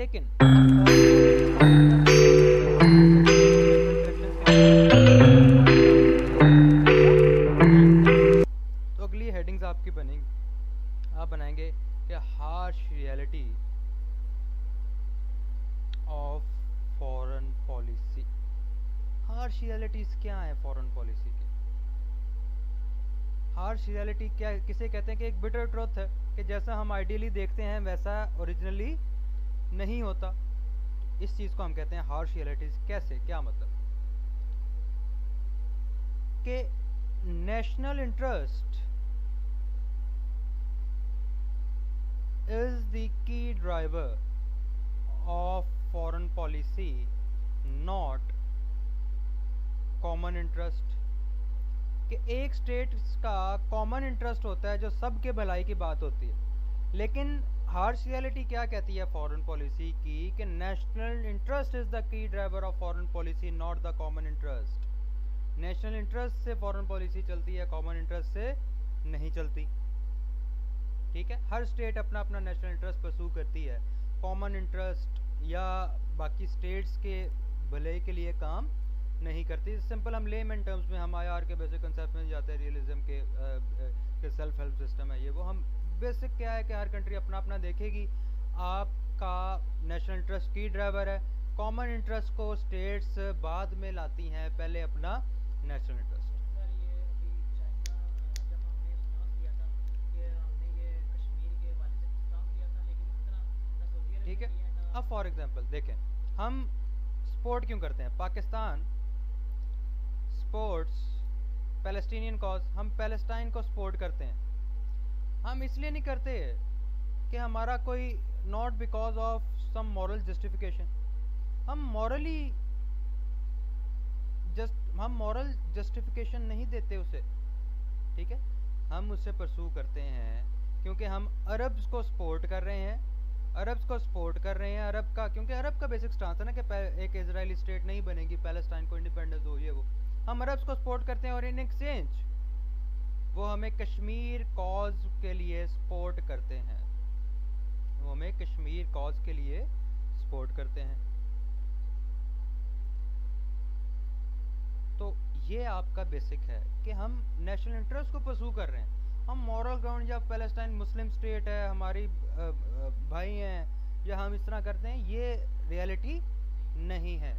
लेकिन हम तो अगली हेडिंग्स आपकी बनेंगी, आप बनाएंगे कि harsh reality of foreign policy. Harsh realities क्या है फॉरेन पॉलिसी की? हार्श रियलिटी क्या किसे कहते हैं? कि एक बिटर ट्रुथ है कि जैसा हम आइडियली देखते हैं वैसा ओरिजिनली नहीं होता। इस चीज को हम कहते हैं हार्श रियलिटीज। कैसे, क्या मतलब? कि national interest is the key driver of foreign policy, not common interest। कि एक स्टेट का कॉमन इंटरेस्ट होता है जो सबके भलाई की बात होती है, लेकिन हार्श रियलिटी क्या कहती है फॉरेन पॉलिसी की? कि national interest is the key driver of foreign policy, not the common interest. National interest से फॉरेन पॉलिसी चलती है, कॉमन इंटरेस्ट से नहीं चलती। ठीक है, हर स्टेट अपना अपना नेशनल इंटरेस्ट परसू करती है, कॉमन इंटरेस्ट या बाकी स्टेट्स के भले के लिए काम नहीं करती। सिंपल हम लेमन टर्म्स में, हम आईआर के बेसिक कंसेप्ट में जाते हैं, रियलिज्म के सेल्फ हेल्प सिस्टम है ये वो। हम बेसिक क्या है कि हर कंट्री अपना अपना देखेगी, आपका नेशनल इंटरेस्ट की ड्राइवर है, कॉमन इंटरेस्ट को स्टेट्स बाद में लाती हैं, पहले अपना नेशनल इंटरेस्ट। ठीक है, अब फॉर एग्जांपल देखें, हम सपोर्ट क्यों करते हैं? पाकिस्तान स्पोर्ट्स पैलेस्टीनियन कॉज, हम पैलेस्टाइन को सपोर्ट करते हैं। हम इसलिए नहीं करते कि हमारा कोई not because of some moral justification, हम मॉरल जस्टिफिकेशन नहीं देते उसे। ठीक है, हम उससे परसू करते हैं क्योंकि हम अरब्स को सपोर्ट कर रहे हैं, अरब का, क्योंकि अरब का बेसिक स्टांस है ना कि एक इजरायली स्टेट नहीं बनेगी, पैलेस्टाइन को इंडिपेंडेंस हो, ये वो। हम अरब्स को सपोर्ट करते हैं और इन एक्सचेंज वो हमें कश्मीर कॉज के लिए सपोर्ट करते हैं, तो ये आपका बेसिक है कि हम नेशनल इंटरेस्ट को परसू कर रहे हैं। हम मॉरल ग्राउंड या पैलेस्टाइन मुस्लिम स्टेट है, हमारी भाई हैं, या हम इस तरह करते हैं, ये रियलिटी नहीं है।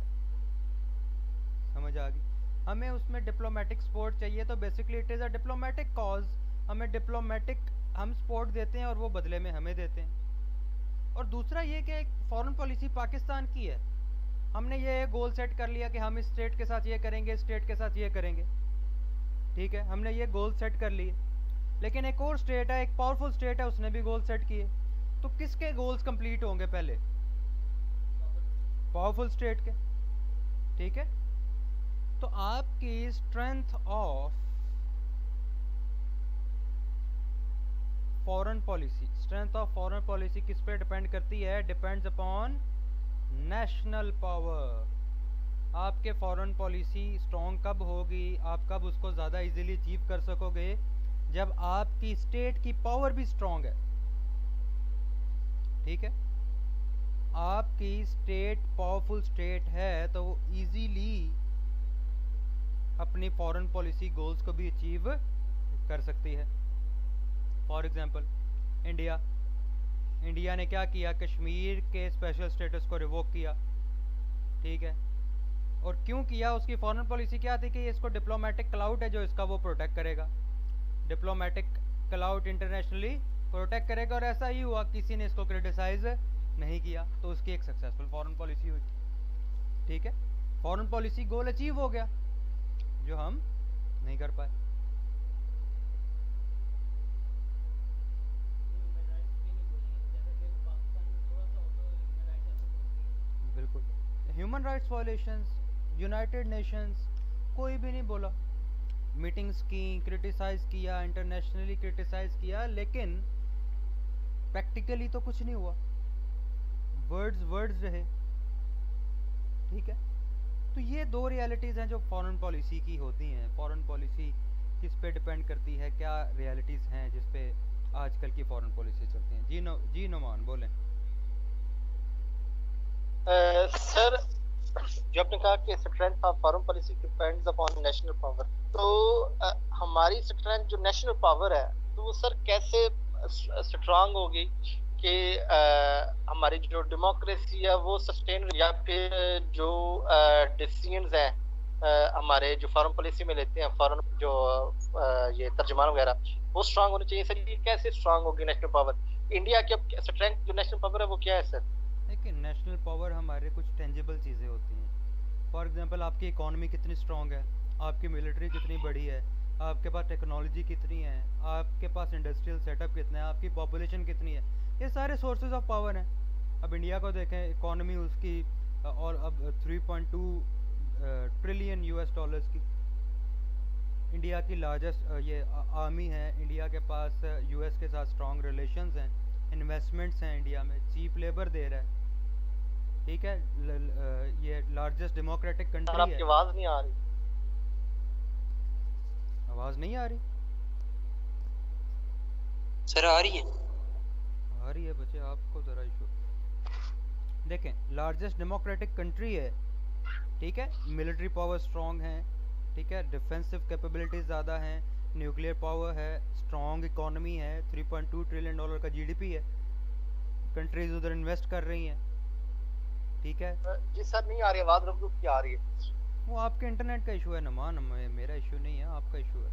समझ आ गई? हमें उसमें डिप्लोमेटिक सपोर्ट चाहिए, तो basically it is a diplomatic cause. हमें डिप्लोमेटिक हम सपोर्ट देते हैं और वो बदले में हमें देते हैं। और दूसरा ये कि फॉरेन पॉलिसी पाकिस्तान की है, हमने ये गोल सेट कर लिया कि हम इस स्टेट के साथ ये करेंगे, स्टेट के साथ ये करेंगे। ठीक है, हमने ये गोल सेट कर लिए, लेकिन एक और स्टेट है, एक पावरफुल स्टेट है, उसने भी गोल सेट किए, तो किसके गोल्स कंप्लीट होंगे पहले? पावरफुल स्टेट के। ठीक है, तो आपकी स्ट्रेंथ ऑफ फॉरेन पॉलिसी किस पे डिपेंड करती है? Depends upon national power. आपके फॉरेन पॉलिसी स्ट्रॉन्ग कब होगी, आप कब उसको ज़्यादा इजीली अचीव कर सकोगे? जब आपकी स्टेट की पावर भी स्ट्रॉन्ग है। ठीक है, आपकी स्टेट पावरफुल स्टेट है तो वो इजीली अपनी फॉरेन पॉलिसी गोल्स को भी अचीव कर सकती है। फॉर एग्जांपल इंडिया ने क्या किया? कश्मीर के स्पेशल स्टेटस को रिवोक किया। ठीक है, और क्यों किया? उसकी फॉरेन पॉलिसी क्या थी? कि इसको डिप्लोमेटिक क्लाउड है जो इसका वो प्रोटेक्ट करेगा, डिप्लोमेटिक क्लाउड इंटरनेशनली प्रोटेक्ट करेगा, और ऐसा ही हुआ, किसी ने इसको क्रिटिसाइज नहीं किया, तो उसकी एक सक्सेसफुल फॉरेन पॉलिसी हुई। ठीक है, फॉरेन पॉलिसी गोल अचीव हो गया जो हम नहीं कर पाए। बिल्कुल, human rights violations United Nations कोई भी नहीं बोला, मीटिंग्स की, क्रिटिसाइज किया, इंटरनेशनली क्रिटिसाइज किया, लेकिन प्रैक्टिकली तो कुछ नहीं हुआ, वर्ड्स रहे। ठीक है, तो ये दो रियलिटीज़ हैं जो फॉरेन पॉलिसी की होती हैं। फॉरेन पॉलिसी किस पे डिपेंड करती है, क्या रियलिटीज़ हैं जिस पे आजकल की फॉरेन पॉलिसी चलती हैं? जी नुमान बोलें। सर, जो आपने कहा कि strength of foreign policy depends upon national power, तो हमारी स्ट्रेंथ जो नेशनल पावर है, तो वो सर कैसे स्ट्रांग होगी कि हमारी जो डेमोक्रेसी है वो सस्टेन, या फिर जो डिसीजंस हैं हमारे जो फॉरेन पॉलिसी में लेते हैं फॉरेन जो ये तर्जुमान वगैरह, वो स्ट्रांग होने चाहिए सर। ये कैसे स्ट्रांग होगी नेशनल पावर? इंडिया की स्ट्रेंथ जो नेशनल पावर है वो क्या है सर? देखिए, नेशनल पावर हमारे कुछ टेंजिबल चीज़ें होती हैं। फॉर एग्जांपल, आपकी इकॉनमी कितनी स्ट्रांग है, आपकी मिलिट्री कितनी बड़ी है, आपके पास टेक्नोलॉजी कितनी है, आपके पास इंडस्ट्रियल सेटअप कितना है, आपकी पॉपुलेशन कितनी है। ये सारे सोर्सेज ऑफ पावर हैं। अब इंडिया को देखें, इकॉनमी उसकी और अब 3.2 ट्रिलियन यूएस डॉलर्स की इंडिया की लार्जेस्ट ये आर्मी है। इंडिया के पास यूएस के साथ स्ट्रॉन्ग रिलेशंस हैं, इन्वेस्टमेंट्स हैं इंडिया में, चीप लेबर दे रहा है। ठीक है, ये लार्जेस्ट डेमोक्रेटिक सर कंट्री आपकी है। आवाज नहीं आ रही। आवाज़ नहीं आ रही? सर आ रही है। आ रही है बच्चे, आपको ज़रा इशू। देखें, लार्जेस्ट डेमोक्रेटिक कंट्री है, ठीक है, मिलिट्री पावर स्ट्रॉन्ग है, ठीक है, डिफेंसिव कैपेबिलिटीज़ ज़्यादा हैं, न्यूक्लियर पावर है, स्ट्रॉन्ग इकोनॉमी है, 3.2 ट्रिलियन डॉलर का जीडीपी है, कंट्रीज उधर इन्वेस्ट कर रही हैं। ठीक है। जी सर नहीं आ रही आवाज, रुक रुक के आ रही है। वो आपके इंटरनेट का इशू है, मेरा इशू नहीं है, आपका इशू है।